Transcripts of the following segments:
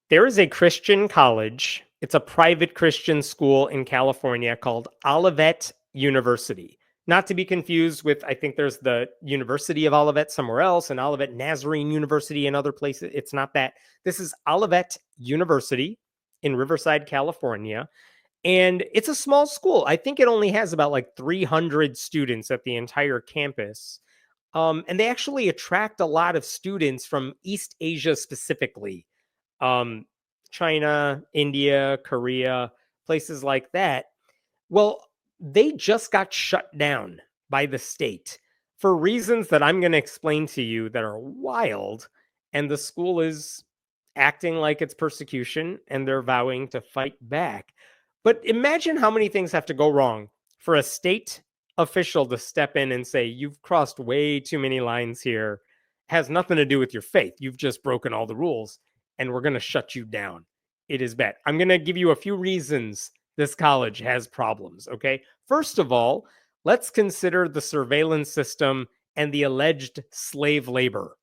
There is a Christian college. It's a private Christian school in California called Olivet University. Not to be confused with, I think there's the University of Olivet somewhere else and Olivet Nazarene University and other places. It's not that. This is Olivet University in Riverside, California. And it's a small school. I think it only has about like 300 students at the entire campus. And they actually attract a lot of students from East Asia specifically, um, China, India, Korea, places like that. Well, they just got shut down by the state for reasons that I'm going to explain to you that are wild. And the school is acting like it's persecution and they're vowing to fight back. But imagine how many things have to go wrong for a state official to step in and say, you've crossed way too many lines here. Has nothing to do with your faith. You've just broken all the rules and we're going to shut you down. It is bad. I'm going to give you a few reasons this college has problems, okay? First of all, let's consider the surveillance system and the alleged slave labor.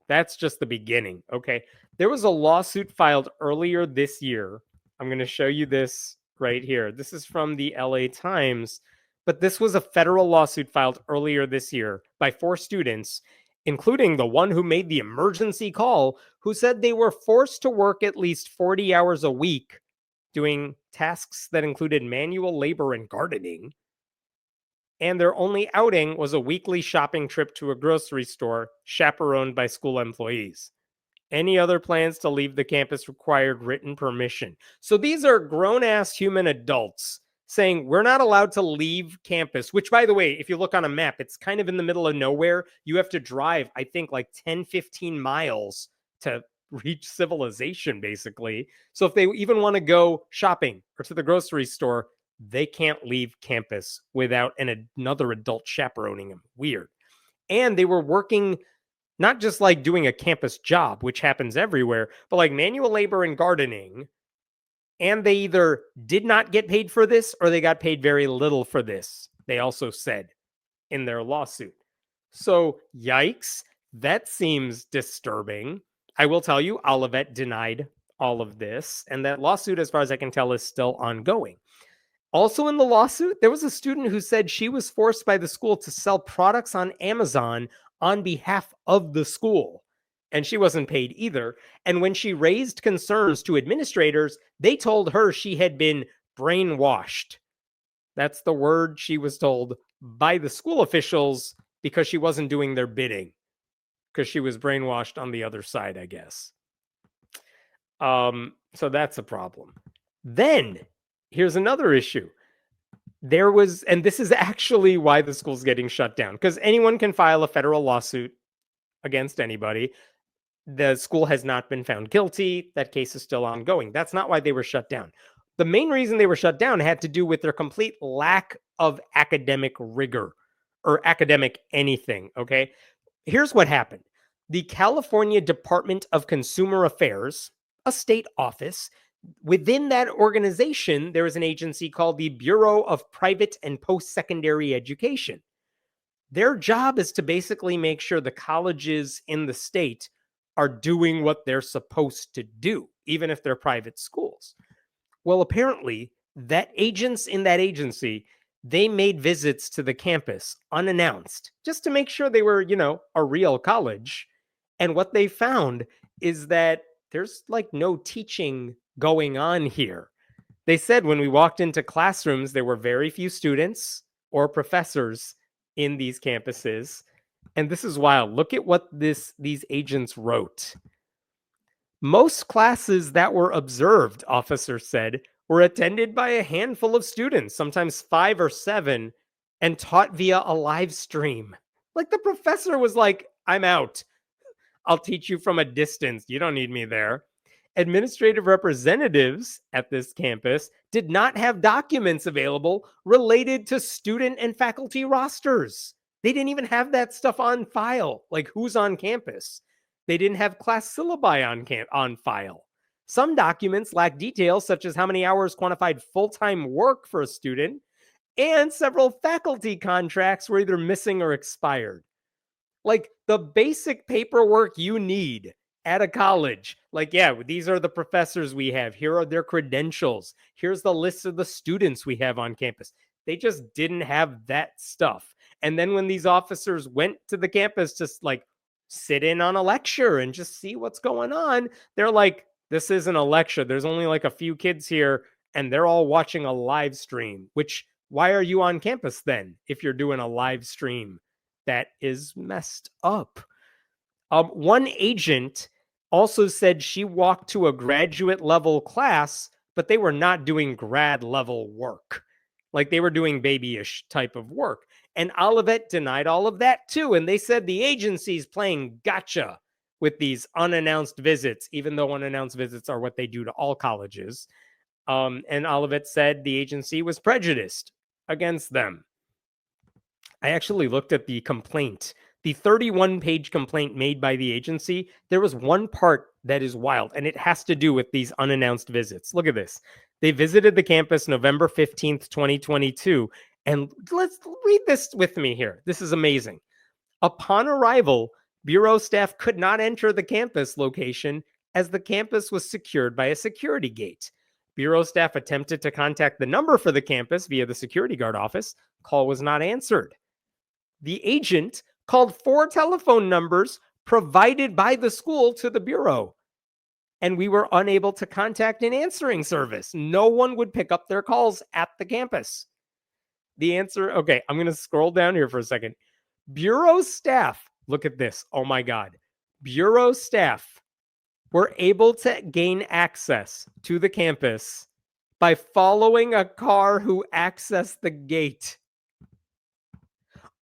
That's just the beginning, okay? There was a lawsuit filed earlier this year. I'm going to show you this right here. This is from the LA Times, but this was a federal lawsuit filed earlier this year by 4 students, including the one who made the emergency call, who said they were forced to work at least 40 hours a week doing tasks that included manual labor and gardening. And their only outing was a weekly shopping trip to a grocery store chaperoned by school employees. Any other plans to leave the campus required written permission. So these are grown-ass human adults saying we're not allowed to leave campus, which, by the way, if you look on a map, it's kind of in the middle of nowhere. You have to drive, I think, like 10, 15 miles to reach civilization, basically. So if they even want to go shopping or to the grocery store, they can't leave campus without another adult chaperoning them. Weird. And they were working not just like doing a campus job, which happens everywhere, but like manual labor and gardening. And they either did not get paid for this or they got paid very little for this, they also said in their lawsuit. So, yikes, that seems disturbing. I will tell you, Olivet denied all of this, and that lawsuit, as far as I can tell, is still ongoing. Also in the lawsuit, there was a student who said she was forced by the school to sell products on Amazon on behalf of the school, and she wasn't paid either. And when she raised concerns to administrators, they told her she had been brainwashed. That's the word she was told by the school officials because she wasn't doing their bidding, because she was brainwashed on the other side, I guess. So that's a problem. Then here's another issue. There was, and this is actually why the school's getting shut down, because anyone can file a federal lawsuit against anybody. The school has not been found guilty. That case is still ongoing. That's not why they were shut down. The main reason they were shut down had to do with their complete lack of academic rigor or academic anything, okay? Here's what happened. The California Department of Consumer Affairs, a state office, within that organization, there is an agency called the Bureau of Private and Post-Secondary Education. Their job is to basically make sure the colleges in the state are doing what they're supposed to do, even if they're private schools. Well, apparently, that agents in that agency, they made visits to the campus unannounced just to make sure they were, a real college. And what they found is that there's like no teaching going on here. They said when we walked into classrooms, there were very few students or professors in these campuses. And this is wild. Look at what these agents wrote. Most classes that were observed, officers said, were attended by a handful of students, sometimes 5 or 7, and taught via a live stream. Like the professor was like, I'm out. I'll teach you from a distance. You don't need me there. Administrative representatives at this campus did not have documents available related to student and faculty rosters. They didn't even have that stuff on file, like who's on campus. They didn't have class syllabi on file. Some documents lack details such as how many hours quantified full-time work for a student, and several faculty contracts were either missing or expired. Like the basic paperwork you need at a college. Like, yeah, these are the professors we have. Here are their credentials. Here's the list of the students we have on campus. They just didn't have that stuff. And then when these officers went to the campus to like sit in on a lecture and just see what's going on, they're like, this isn't a lecture. There's only like a few kids here and they're all watching a live stream, which why are you on campus then if you're doing a live stream? That is messed up. One agent also said she walked to a graduate level class, but they were not doing grad level work. Like they were doing babyish type of work. And Olivet denied all of that too. And they said the agency's playing gotcha with these unannounced visits, even though unannounced visits are what they do to all colleges. And Olivet said the agency was prejudiced against them. I actually looked at the complaint, the 31-page complaint made by the agency. There was one part that is wild, and it has to do with these unannounced visits. Look at this. They visited the campus November 15th, 2022. And let's read this with me here. This is amazing. Upon arrival, Bureau staff could not enter the campus location as the campus was secured by a security gate. Bureau staff attempted to contact the number for the campus via the security guard office. Call was not answered. The agent called 4 telephone numbers provided by the school to the Bureau, and we were unable to contact an answering service. No one would pick up their calls at the campus. The answer, okay, I'm going to scroll down here for a second. Bureau staff, look at this. Oh my God. Bureau staff were able to gain access to the campus by following a car who accessed the gate.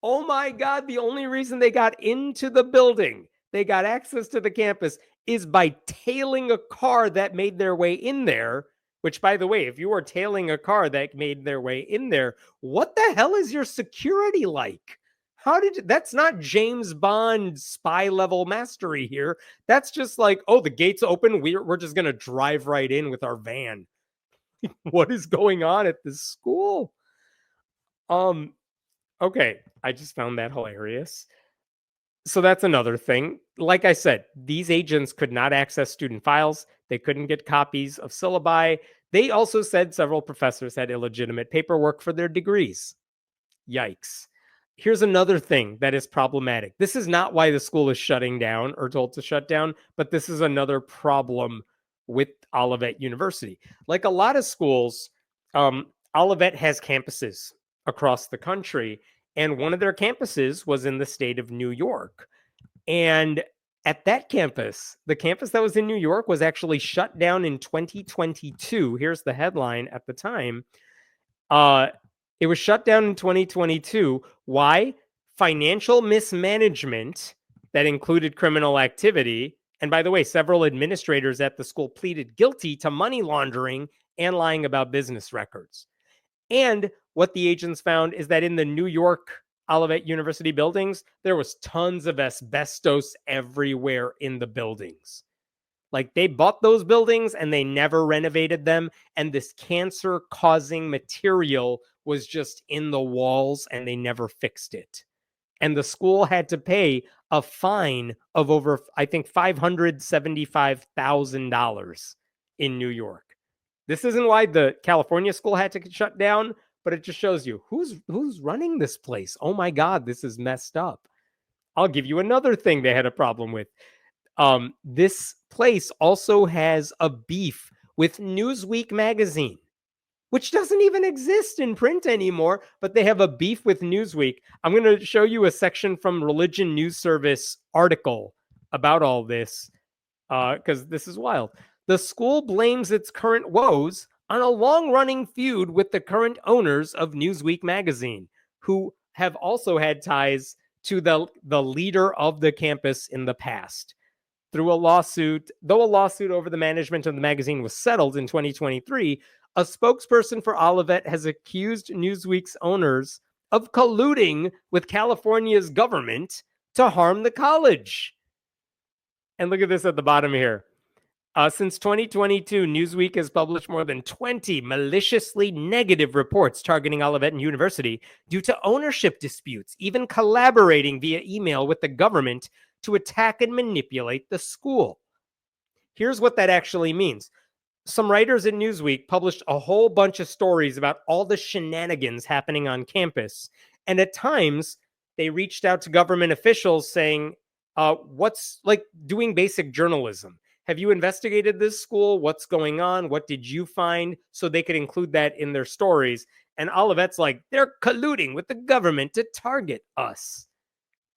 Oh my God, the only reason they got into the building, they got access to the campus, is by tailing a car that made their way in there. Which, by the way, if you are tailing a car that made their way in there, what the hell is your security like? That's not James Bond spy level mastery here. That's just like, oh, the gate's open. We're just going to drive right in with our van. What is going on at this school? Okay, I just found that hilarious. So that's another thing. Like I said, these agents could not access student files. They couldn't get copies of syllabi. They also said several professors had illegitimate paperwork for their degrees. Yikes. Here's another thing that is problematic. This is not why the school is shutting down or told to shut down, but this is another problem with Olivet University. Like a lot of schools, Olivet has campuses across the country, and one of their campuses was in the state of New York. And at that campus, the campus that was in New York was actually shut down in 2022. Here's the headline at the time. It was shut down in 2022. Why? Financial mismanagement that included criminal activity. And by the way, several administrators at the school pleaded guilty to money laundering and lying about business records. And what the agents found is that in the New York Olivet University buildings, there was tons of asbestos everywhere in the buildings. Like they bought those buildings and they never renovated them. And this cancer-causing material was just in the walls and they never fixed it. And the school had to pay a fine of over, I think, $575,000 in New York. This isn't why the California school had to shut down, but it just shows you who's running this place. Oh my God, this is messed up. I'll give you another thing they had a problem with. This place also has a beef with Newsweek magazine, which doesn't even exist in print anymore, but they have a beef with Newsweek. I'm going to show you a section from Religion News Service article about all this, because this is wild. The school blames its current woes on a long-running feud with the current owners of Newsweek magazine, who have also had ties to the leader of the campus in the past. Through a lawsuit, though a lawsuit over the management of the magazine was settled in 2023, a spokesperson for Olivet has accused Newsweek's owners of colluding with California's government to harm the college. And look at this at the bottom here. Since 2022, Newsweek has published more than 20 maliciously negative reports targeting Olivet University due to ownership disputes, even collaborating via email with the government to attack and manipulate the school. Here's what that actually means. Some writers in Newsweek published a whole bunch of stories about all the shenanigans happening on campus. And at times, they reached out to government officials saying, what's like doing basic journalism? Have you investigated this school? What's going on? What did you find? So they could include that in their stories. And Olivet's like, they're colluding with the government to target us.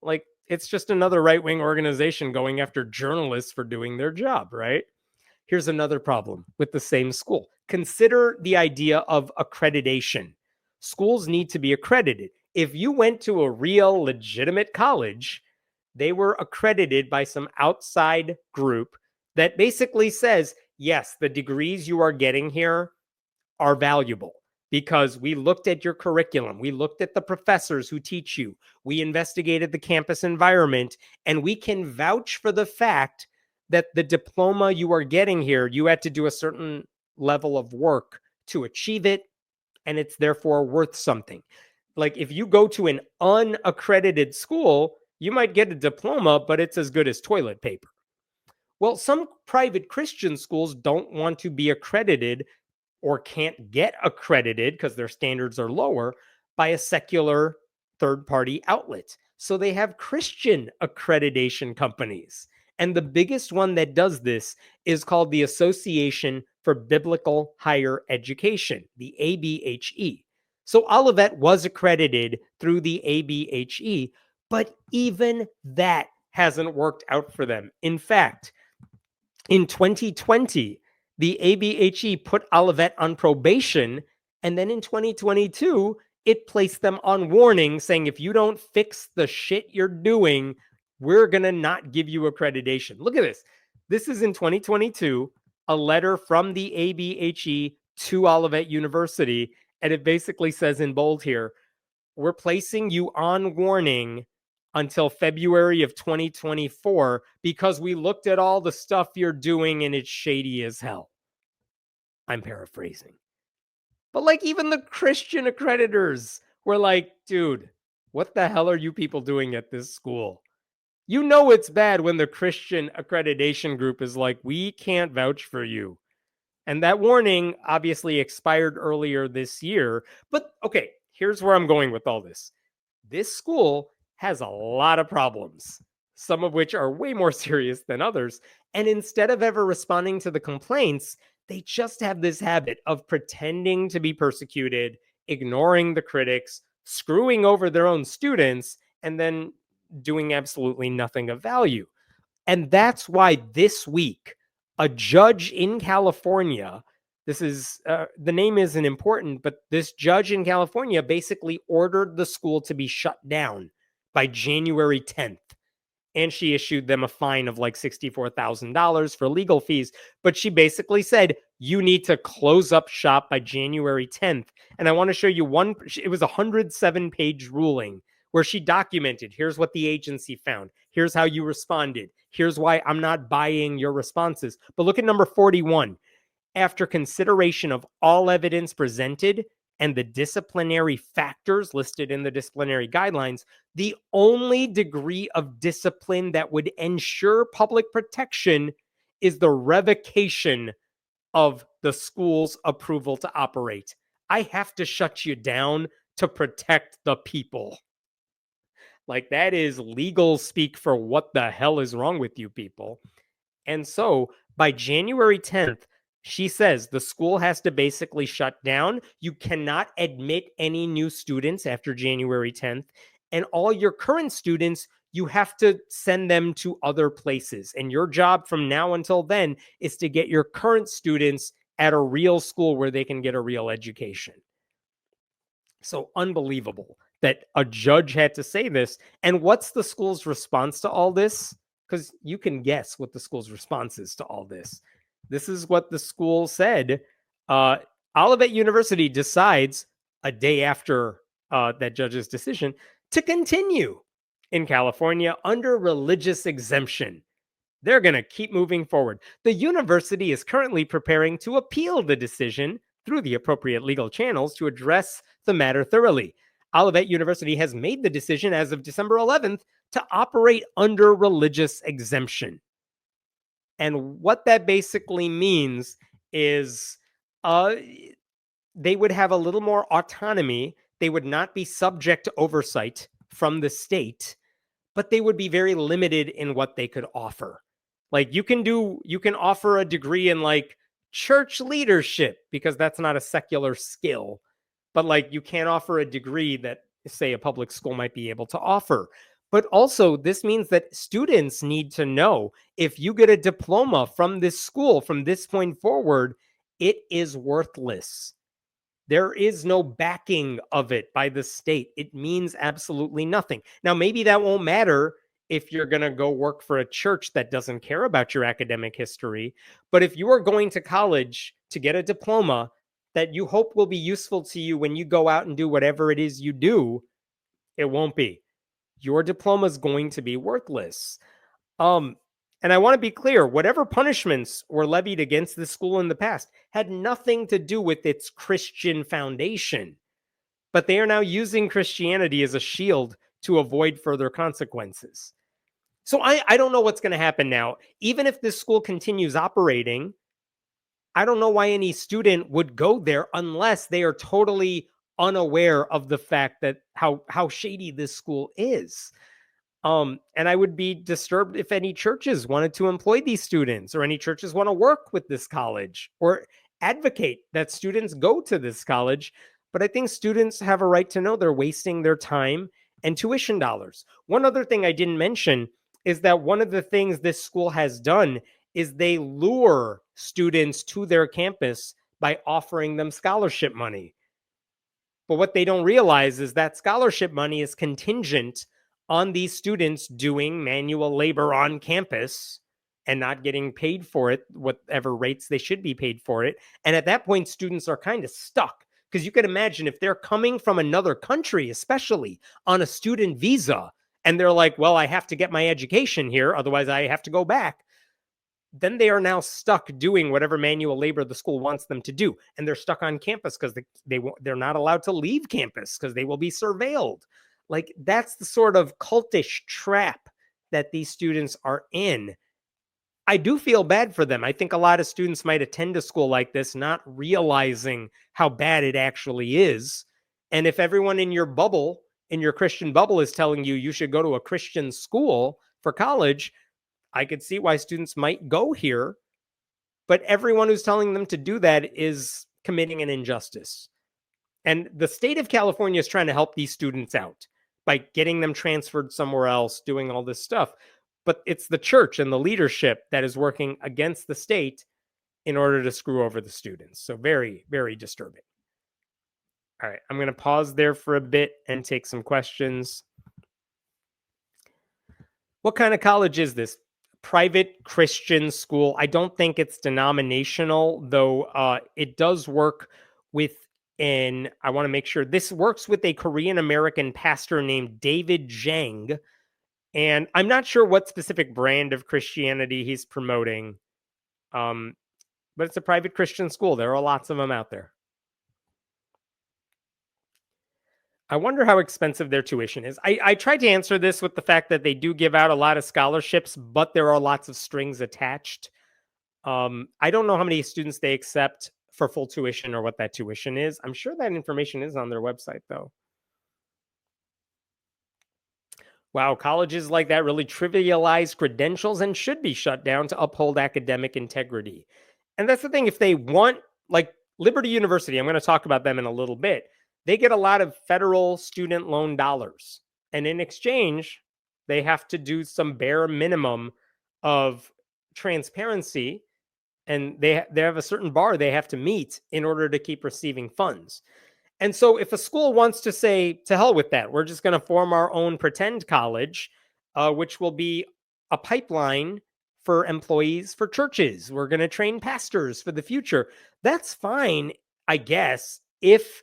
Like, it's just another right wing organization going after journalists for doing their job, right? Here's another problem with the same school. Consider the idea of accreditation. Schools need to be accredited. If you went to a real legitimate college, they were accredited by some outside group that basically says, yes, the degrees you are getting here are valuable because we looked at your curriculum, we looked at the professors who teach you, we investigated the campus environment, and we can vouch for the fact that the diploma you are getting here, you had to do a certain level of work to achieve it, and it's therefore worth something. Like if you go to an unaccredited school, you might get a diploma, but it's as good as toilet paper. Well, some private Christian schools don't want to be accredited or can't get accredited because their standards are lower by a secular third party outlet. So they have Christian accreditation companies. And the biggest one that does this is called the Association for Biblical Higher Education, the ABHE. So Olivet was accredited through the ABHE, but even that hasn't worked out for them. In fact, in 2020, the ABHE put Olivet on probation, and then in 2022, it placed them on warning saying, if you don't fix the shit you're doing, we're going to not give you accreditation. Look at this. This is in 2022, a letter from the ABHE to Olivet University, and it basically says in bold here, we're placing you on warning until February of 2024 because we looked at all the stuff you're doing and it's shady as hell. I'm paraphrasing. But like even the Christian accreditors were like, dude, what the hell are you people doing at this school? You know it's bad when the Christian accreditation group is like, we can't vouch for you. And that warning obviously expired earlier this year. But okay, here's where I'm going with all this. This school has a lot of problems, some of which are way more serious than others. And instead of ever responding to the complaints, they just have this habit of pretending to be persecuted, ignoring the critics, screwing over their own students, and then doing absolutely nothing of value. And that's why this week, a judge in California, this is the name isn't important, but this judge in California basically ordered the school to be shut down by January 10th. And she issued them a fine of like $64,000 for legal fees. But she basically said, you need to close up shop by January 10th. And I want to show you one, it was a 107-page ruling where she documented, here's what the agency found. Here's how you responded. Here's why I'm not buying your responses. But look at number 41. After consideration of all evidence presented and the disciplinary factors listed in the disciplinary guidelines, the only degree of discipline that would ensure public protection is the revocation of the school's approval to operate. I have to shut you down to protect the people. Like, that is legal speak for what the hell is wrong with you people. And so by January 10th, she says the school has to basically shut down. You cannot admit any new students after January 10th. And all your current students, you have to send them to other places. And your job from now until then is to get your current students at a real school where they can get a real education. So unbelievable that a judge had to say this. And what's the school's response to all this? Because you can guess what the school's response is to all this. This is what the school said. Olivet University decides a day after that judge's decision to continue in California under religious exemption. They're going to keep moving forward. The university is currently preparing to appeal the decision through the appropriate legal channels to address the matter thoroughly. Olivet University has made the decision as of December 11th to operate under religious exemption. And what that basically means is uh, they would have a little more autonomy. They would not be subject to oversight from the state, but they would be very limited in what they could offer. Like you can offer a degree in like church leadership because that's not a secular skill, but like you can't offer a degree that say a public school might be able to offer. But also this means that students need to know if you get a diploma from this school from this point forward, it is worthless. There is no backing of it by the state. It means absolutely nothing. Now, maybe that won't matter if you're going to go work for a church that doesn't care about your academic history. But if you are going to college to get a diploma that you hope will be useful to you when you go out and do whatever it is you do, it won't be. Your diploma is going to be worthless. Um, and I want to be clear, whatever punishments were levied against the school in the past had nothing to do with its Christian foundation. But they are now using Christianity as a shield to avoid further consequences. So I don't know what's going to happen now. Even if this school continues operating, I don't know why any student would go there unless they are totally unaware of the fact that how shady this school is. And I would be disturbed if any churches wanted to employ these students or any churches want to work with this college or advocate that students go to this college. But I think students have a right to know they're wasting their time and tuition dollars. One other thing I didn't mention is that one of the things this school has done is they lure students to their campus by offering them scholarship money. But what they don't realize is that scholarship money is contingent on these students doing manual labor on campus and not getting paid for it, whatever rates they should be paid for it. And at that point, students are kind of stuck because you can imagine if they're coming from another country, especially on a student visa, and they're like, well, I have to get my education here, otherwise I have to go back. Then they are now stuck doing whatever manual labor the school wants them to do. And they're stuck on campus because they're not allowed to leave campus because they will be surveilled. Like that's the sort of cultish trap that these students are in. I do feel bad for them. I think a lot of students might attend a school like this not realizing how bad it actually is. And if everyone in your bubble, in your Christian bubble, is telling you you should go to a Christian school for college, I could see why students might go here. But everyone who's telling them to do that is committing an injustice. And the state of California is trying to help these students out by getting them transferred somewhere else, doing all this stuff. But it's the church and the leadership that is working against the state in order to screw over the students. So very, very disturbing. All right, I'm going to pause there for a bit and take some questions. What kind of college is this? Private Christian school. I don't think it's denominational, though it does work with I want to make sure this works with a Korean American pastor named David Zhang. And I'm not sure what specific brand of Christianity he's promoting. But it's a private Christian school. There are lots of them out there. I wonder how expensive their tuition is. I tried to answer this with the fact that they do give out a lot of scholarships, but there are lots of strings attached. I don't know how many students they accept for full tuition or what that tuition is. I'm sure that information is on their website, though. Wow, colleges like that really trivialize credentials and should be shut down to uphold academic integrity. And that's the thing, if they want, like Liberty University, I'm going to talk about them in a little bit. They get a lot of federal student loan dollars. And in exchange, they have to do some bare minimum of transparency. And they have a certain bar they have to meet in order to keep receiving funds. And so if a school wants to say, to hell with that, we're just going to form our own pretend college, which will be a pipeline for employees for churches. We're going to train pastors for the future. That's fine, I guess, if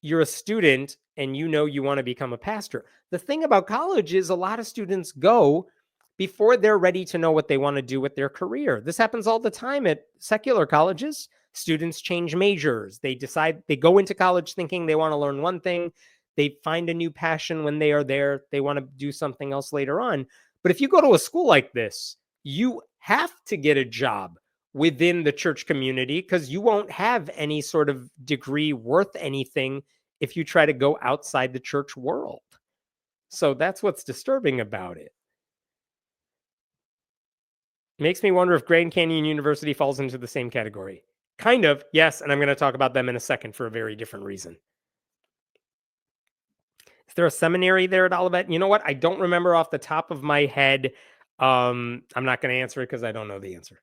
you're a student and you know you want to become a pastor. The thing about college is a lot of students go before they're ready to know what they want to do with their career. This happens all the time at secular colleges. Students change majors. They go into college thinking they want to learn one thing. They find a new passion when they are there. They want to do something else later on. But if you go to a school like this, you have to get a job within the church community because you won't have any sort of degree worth anything if you try to go outside the church world. So that's what's disturbing about it. Makes me wonder if Grand Canyon University falls into the same category. Kind of, yes, and I'm going to talk about them in a second for a very different reason. Is there a seminary there at Olivet? You know what? I don't remember off the top of my head. I'm not going to answer it because I don't know the answer.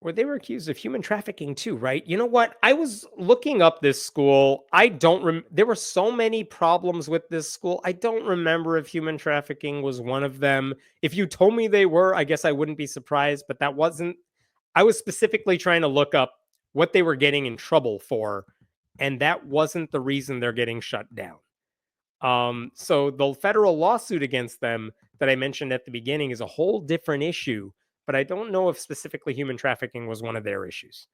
Where they were accused of human trafficking too, right? You know what? I was looking up this school. I don't there were so many problems with this school. I don't remember if human trafficking was one of them. If you told me they were, I guess I wouldn't be surprised, but that wasn't. I was specifically trying to look up what they were getting in trouble for, and that wasn't the reason they're getting shut down. So the federal lawsuit against them that I mentioned at the beginning is a whole different issue, but I don't know if specifically human trafficking was one of their issues.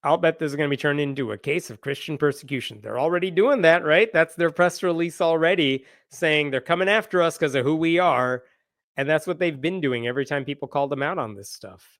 I'll bet this is going to be turned into a case of Christian persecution. They're already doing that, right? That's their press release already, saying they're coming after us because of who we are. And that's what they've been doing every time people call them out on this stuff.